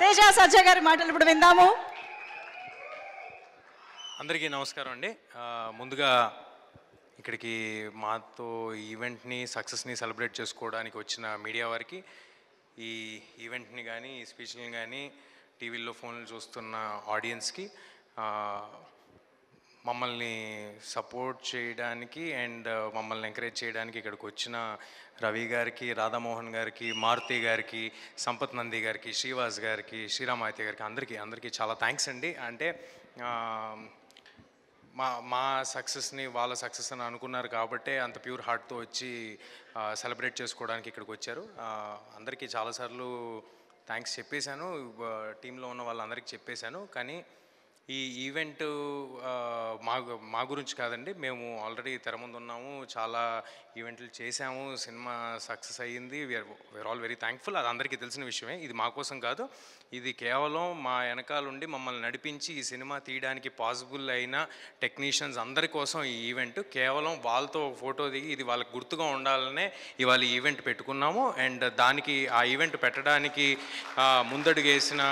తేజ సజ్జ గారి మాటలు ఇప్పుడు విందాము. అందరికీ నమస్కారం అండి. ముందుగా ఇక్కడికి మాతో ఈవెంట్ని సక్సెస్ని సెలబ్రేట్ చేసుకోవడానికి వచ్చిన మీడియా వారికి, ఈ ఈవెంట్ని కానీ ఈ స్పీచ్ని కానీ టీవీల్లో ఫోన్లు చూస్తున్న ఆడియన్స్కి, మమ్మల్ని సపోర్ట్ చేయడానికి అండ్ మమ్మల్ని ఎంకరేజ్ చేయడానికి ఇక్కడికి వచ్చిన రవి గారికి, రాధామోహన్ గారికి, మారుతి గారికి, సంపత్ నంది గారికి, శ్రీవాస్ గారికి, శ్రీరామాయతి గారికి అందరికీ చాలా థ్యాంక్స్ అండి. అంటే మా సక్సెస్ని వాళ్ళ సక్సెస్ అని అనుకున్నారు కాబట్టే అంత ప్యూర్ హార్ట్తో వచ్చి సెలబ్రేట్ చేసుకోవడానికి ఇక్కడికి వచ్చారు. అందరికీ చాలాసార్లు థ్యాంక్స్ చెప్పేశాను, టీంలో ఉన్న వాళ్ళందరికీ చెప్పేశాను. కానీ ఈ ఈవెంట్ మా గురించి కాదండి, మేము ఆల్రెడీ తెర ముందు ఉన్నాము, చాలా ఈవెంట్లు చేశాము, సినిమా సక్సెస్ అయ్యింది. We're all very thankful. అది అందరికీ తెలిసిన విషయమే. ఇది మా కోసం కాదు, ఇది కేవలం మా వెనకాలండి మమ్మల్ని నడిపించి ఈ సినిమా తీయడానికి పాసిబుల్ అయిన టెక్నీషియన్స్ అందరి కోసం ఈ ఈవెంట్. కేవలం వాళ్ళతో ఫోటో దిగి ఇది వాళ్ళకి గుర్తుగా ఉండాలనే ఇవాళ ఈవెంట్ పెట్టుకున్నాము. అండ్ దానికి ఆ ఈవెంట్ పెట్టడానికి ముందడుగేసిన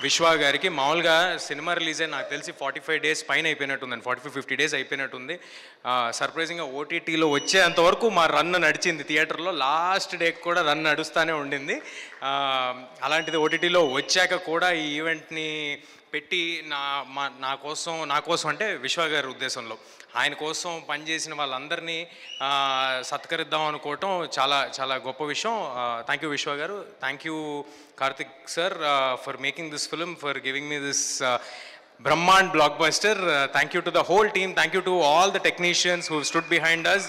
విశ్వా గారికి, మామూలుగా సినిమా రిలీజ్ అయ్యి నాకు తెలిసి 45 days పైన అయిపోయినట్టుందండి, 45-50 days అయిపోయినట్టుంది. సర్ప్రైజింగ్గా ఓటీటీలో వచ్చేంతవరకు మా రన్ నడిచింది. థియేటర్లో లాస్ట్ డేకి కూడా రన్ నడుస్తూనే ఉండింది. అలాంటిది ఓటీటీలో వచ్చాక కూడా ఈ ఈవెంట్ని పెట్టి నా కోసం అంటే విశ్వా గారి ఉద్దేశంలో ఆయన కోసం పనిచేసిన వాళ్ళందరినీ సత్కరిద్దాం అనుకోవటం చాలా చాలా గొప్ప విషయం. Thank you Vishwa garu, thank you Karthik sir for making this film, for giving me this బ్రహ్మాండ్ blockbuster. Thank you to the whole team, thank you to all the technicians who stood behind us.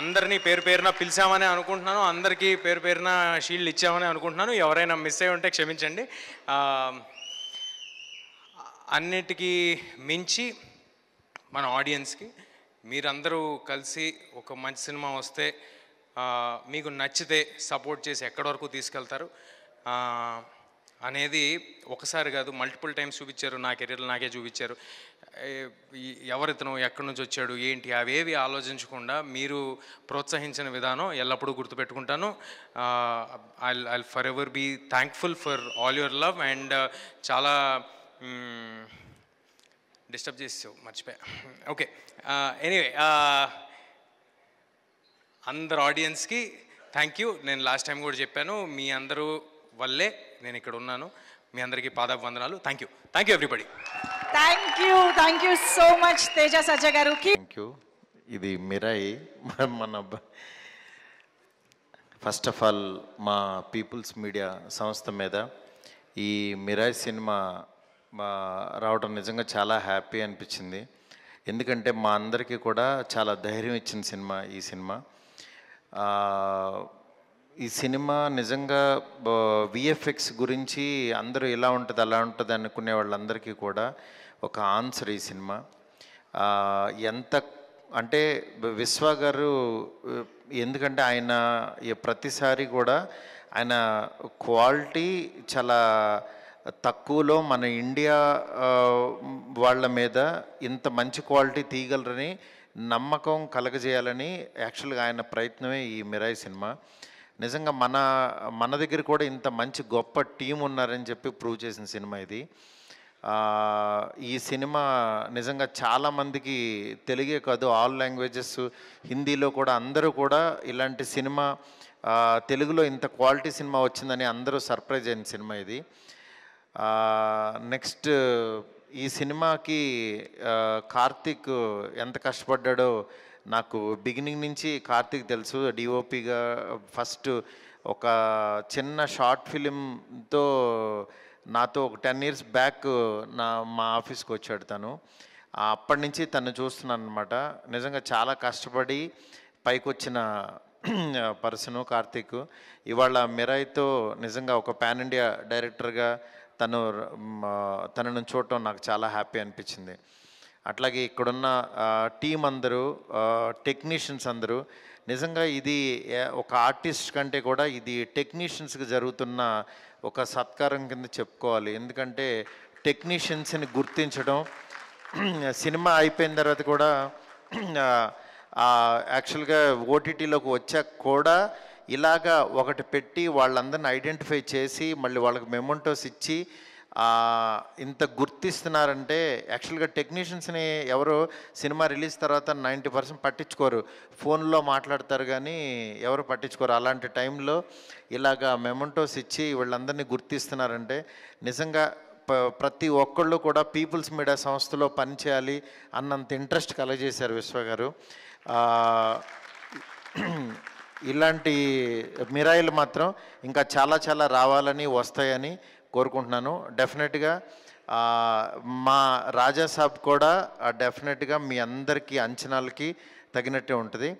అందరినీ పేరు పేరున పిలిచామని అనుకుంటున్నాను, అందరికీ పేరు పేరున షీల్డ్ ఇచ్చామని అనుకుంటున్నాను. ఎవరైనా మిస్ అయి ఉంటే క్షమించండి. అన్నిటికీ మించి మన ఆడియన్స్కి, మీరందరూ కలిసి ఒక మంచి సినిమా వస్తే మీకు నచ్చితే సపోర్ట్ చేసి ఎక్కడి వరకు తీసుకెళ్తారు అనేది ఒకసారి కాదు మల్టిపుల్ టైమ్స్ చూపించారు. నా కెరీర్లో నాకే చూపించారు. ఎవరితను, ఎక్కడి నుంచి వచ్చాడు, ఏంటి, అవేవి ఆలోచించకుండా మీరు ప్రోత్సహించిన విధానం ఎల్లప్పుడూ గుర్తుపెట్టుకుంటాను. I forever be thankful for all your love. And చాలా డిస్టర్బ్ చేసావు, మర్చిపోయా. ఓకే, ఎనీవే, అందరు ఆడియన్స్కి థ్యాంక్ యూ. నేను లాస్ట్ టైం కూడా చెప్పాను, మీ అందరూ వల్లే నేను ఇక్కడ ఉన్నాను. మీ అందరికీ పాదాభివందనాలు. Thank you everybody. Thank you so much Teja సజ్జ గారు. Thank you. ఇది మిరాయి మన ఫస్ట్ ఆఫ్ ఆల్ మా పీపుల్స్ మీడియా సంస్థ మీద ఈ మిరాయి సినిమా రావడం నిజంగా చాలా హ్యాపీ అనిపించింది. ఎందుకంటే మా అందరికీ కూడా చాలా ధైర్యం ఇచ్చిన సినిమా ఈ సినిమా. ఈ సినిమా నిజంగా విఎఫ్ఎక్స్ గురించి అందరూ ఇలా ఉంటుంది అలా ఉంటుంది అనుకునే వాళ్ళందరికీ కూడా ఒక ఆన్సర్ ఈ సినిమా. ఎంత అంటే విశ్వా గారు, ఎందుకంటే ఆయన ప్రతిసారి కూడా ఆయన క్వాలిటీ చాలా తక్కువలో మన ఇండియా వాళ్ళ మీద ఇంత మంచి క్వాలిటీ తీయగలరని నమ్మకం కలగజేయాలని యాక్చువల్గా ఆయన ప్రయత్నమే ఈ మిరాయి సినిమా. నిజంగా మన దగ్గర కూడా ఇంత మంచి గొప్ప టీం ఉన్నారని చెప్పి ప్రూవ్ చేసిన సినిమా ఇది. ఈ సినిమా నిజంగా చాలామందికి తెలుగే కాదు, ఆల్ లాంగ్వేజెస్, హిందీలో కూడా అందరూ కూడా ఇలాంటి సినిమా తెలుగులో ఇంత క్వాలిటీ సినిమా వచ్చిందని అందరూ సర్ప్రైజ్ అయిన సినిమా ఇది. నెక్స్ట్ ఈ సినిమాకి కార్తిక్ ఎంత కష్టపడ్డాడో నాకు బిగినింగ్ నుంచి కార్తిక్ తెలుసు. డిఓపిగా ఫస్ట్ ఒక చిన్న షార్ట్ ఫిలింతో నాతో ఒక 10 years బ్యాక్ మా ఆఫీస్కి వచ్చాడు తను. అప్పటి నుంచి తను చూస్తున్నాను అనమాట. నిజంగా చాలా కష్టపడి పైకి వచ్చిన పర్సను కార్తిక్. ఇవాళ మిరాయితో నిజంగా ఒక పాన్ ఇండియా డైరెక్టర్గా తనను చూడటం నాకు చాలా హ్యాపీ అనిపించింది. అట్లాగే ఇక్కడున్న టీం అందరూ, టెక్నీషియన్స్ అందరూ, నిజంగా ఇది ఒక ఆర్టిస్ట్ కంటే కూడా ఇది టెక్నీషియన్స్కి జరుగుతున్న ఒక సత్కారం కింద చెప్పుకోవాలి. ఎందుకంటే టెక్నీషియన్స్ని గుర్తించడం, సినిమా అయిపోయిన తర్వాత కూడా యాక్చువల్గా ఓటీటీలోకి వచ్చాక కూడా ఇలాగా ఒకటి పెట్టి వాళ్ళందరిని ఐడెంటిఫై చేసి మళ్ళీ వాళ్ళకి మెమోంటోస్ ఇచ్చి ఇంత గుర్తిస్తున్నారంటే యాక్చువల్గా టెక్నీషియన్స్ని ఎవరు సినిమా రిలీజ్ తర్వాత 90% పట్టించుకోరు, ఫోన్లో మాట్లాడతారు కానీ ఎవరు పట్టించుకోరు. అలాంటి టైంలో ఇలాగా మెమోంటోస్ ఇచ్చి వీళ్ళందరినీ గుర్తిస్తున్నారంటే నిజంగా ప్రతి ఒక్కళ్ళు కూడా పీపుల్స్ మీడియా సంస్థలో పనిచేయాలి అన్నంత ఇంట్రెస్ట్ కలగజేశారు విశ్వ గారు. ఇలాంటి మిరాయిలు మాత్రం ఇంకా చాలా చాలా రావాలని వస్తాయని కోరుకుంటున్నాను. డెఫినెట్గా మా రాజా సాబ్ కూడా డెఫినెట్గా మీ అందరికీ అంచనాలకి తగినట్టే ఉంటుంది.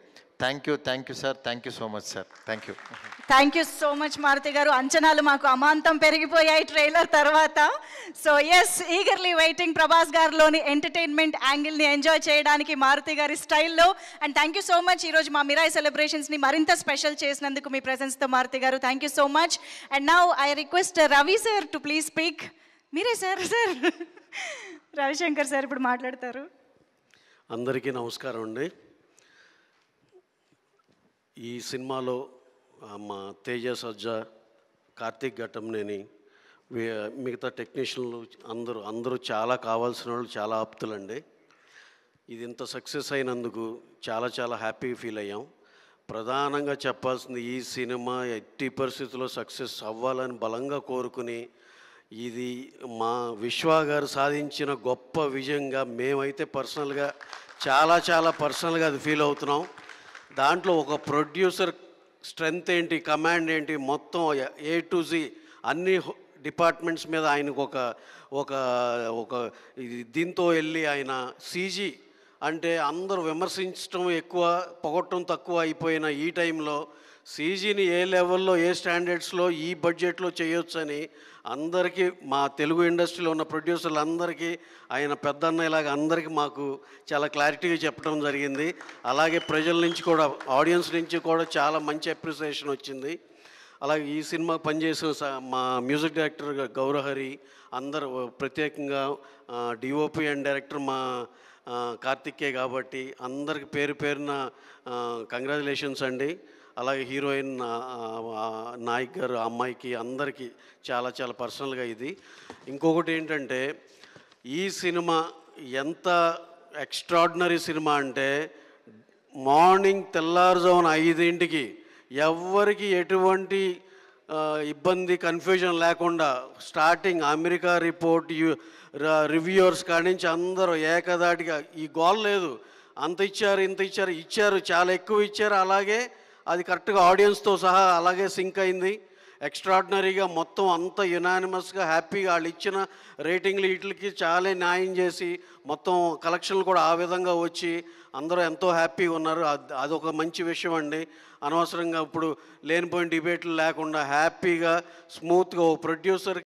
Thank you sir, thank you so much sir, thank you so much Maruti garu. అంచనాలు మాకు అమాంతం పెరిగిపోయాయి ట్రైలర్ తర్వాత. So yes, eagerly waiting Prabhas గారిలోని ఎంటర్టైన్మెంట్ యాంగిల్ని ఎంజాయ్ చేయడానికి మారుతి గారి స్టైల్లో. And thank you so much ఈరోజు మా మిరాయి సెలబ్రేషన్స్ని మరింత స్పెషల్ చేసినందుకు మీ ప్రెజెన్స్తో మారుతి గారు. Thank you so much. And now I request Ravi sir to please speak. మీరే సార్ రవిశంకర్ సార్ ఇప్పుడు మాట్లాడతారు. అందరికీ నమస్కారం అండి. ఈ సినిమాలో మా తేజ సజ్జా, కార్తీక్ ఘట్టంనేని, మిగతా టెక్నీషియన్లు అందరూ చాలా కావాల్సిన వాళ్ళు, చాలా ఆప్తులండి. ఇది ఇంత సక్సెస్ అయినందుకు చాలా చాలా హ్యాపీ ఫీల్ అయ్యాం. ప్రధానంగా చెప్పాల్సింది, ఈ సినిమా ఎట్టి పరిస్థితుల్లో సక్సెస్ అవ్వాలని బలంగా కోరుకుని, ఇది మా విశ్వ గారు సాధించిన గొప్ప విజయంగా మేమైతే పర్సనల్గా చాలా పర్సనల్గా అది ఫీల్ అవుతున్నాం. దాంట్లో ఒక ప్రొడ్యూసర్ స్ట్రెంగ్త్ ఏంటి, కమాండ్ ఏంటి, మొత్తం A to Z అన్ని డిపార్ట్మెంట్స్ మీద ఆయనకు ఒక దీంతో వెళ్ళి ఆయన CG అంటే అందరూ విమర్శించడం ఎక్కువ, పొగట్టడం తక్కువ అయిపోయిన ఈ టైంలో CGని ఏ లెవెల్లో, ఏ స్టాండర్డ్స్లో, ఈ బడ్జెట్లో చేయొచ్చని అందరికీ, మా తెలుగు ఇండస్ట్రీలో ఉన్న ప్రొడ్యూసర్లు అందరికీ, ఆయన పెద్దన్నయ్యలాగా అందరికీ మాకు చాలా క్లారిటీగా చెప్పడం జరిగింది. అలాగే ప్రజల నుంచి కూడా, ఆడియన్స్ నుంచి కూడా చాలా మంచి అప్రిసియేషన్ వచ్చింది. అలాగే ఈ సినిమా పనిచేసిన మా మ్యూజిక్ డైరెక్టర్ గౌరహరి, అందరూ ప్రత్యేకంగా DOP అండ్ డైరెక్టర్ మా కార్తికే కాబట్టి అందరికి పేరున కంగ్రాచులేషన్స్ అండి. అలాగే హీరోయిన్ నాయక్ గారు, అమ్మాయికి, అందరికీ చాలా పర్సనల్గా ఇది. ఇంకొకటి ఏంటంటే, ఈ సినిమా ఎంత ఎక్స్ట్రాడినరీ సినిమా అంటే, మార్నింగ్ తెల్లారుజామున 5 ఎవ్వరికి ఎటువంటి ఇబ్బంది, కన్ఫ్యూజన్ లేకుండా స్టార్టింగ్ అమెరికా రిపోర్ట్, రివ్యూవర్స్ కాడి నుంచి అందరూ ఏకదాటిగా, ఈ గోల్ లేదు, అంత ఇచ్చారు ఇంత ఇచ్చారు, చాలా ఎక్కువ ఇచ్చారు. అలాగే అది కరెక్ట్గా ఆడియన్స్తో సహా అలాగే సింక్ అయింది. ఎక్స్ట్రాడినరీగా మొత్తం అంతా యునానిమస్గా హ్యాపీగా వాళ్ళు ఇచ్చిన రేటింగ్లు వీటికి చాలా న్యాయం చేసి మొత్తం కలెక్షన్లు కూడా ఆ విధంగా వచ్చి అందరూ ఎంతో హ్యాపీగా ఉన్నారు. అదొక మంచి విషయం అండి. అనవసరంగా ఇప్పుడు లేనిపోయిన డిబేట్లు లేకుండా హ్యాపీగా స్మూత్గా ప్రొడ్యూసర్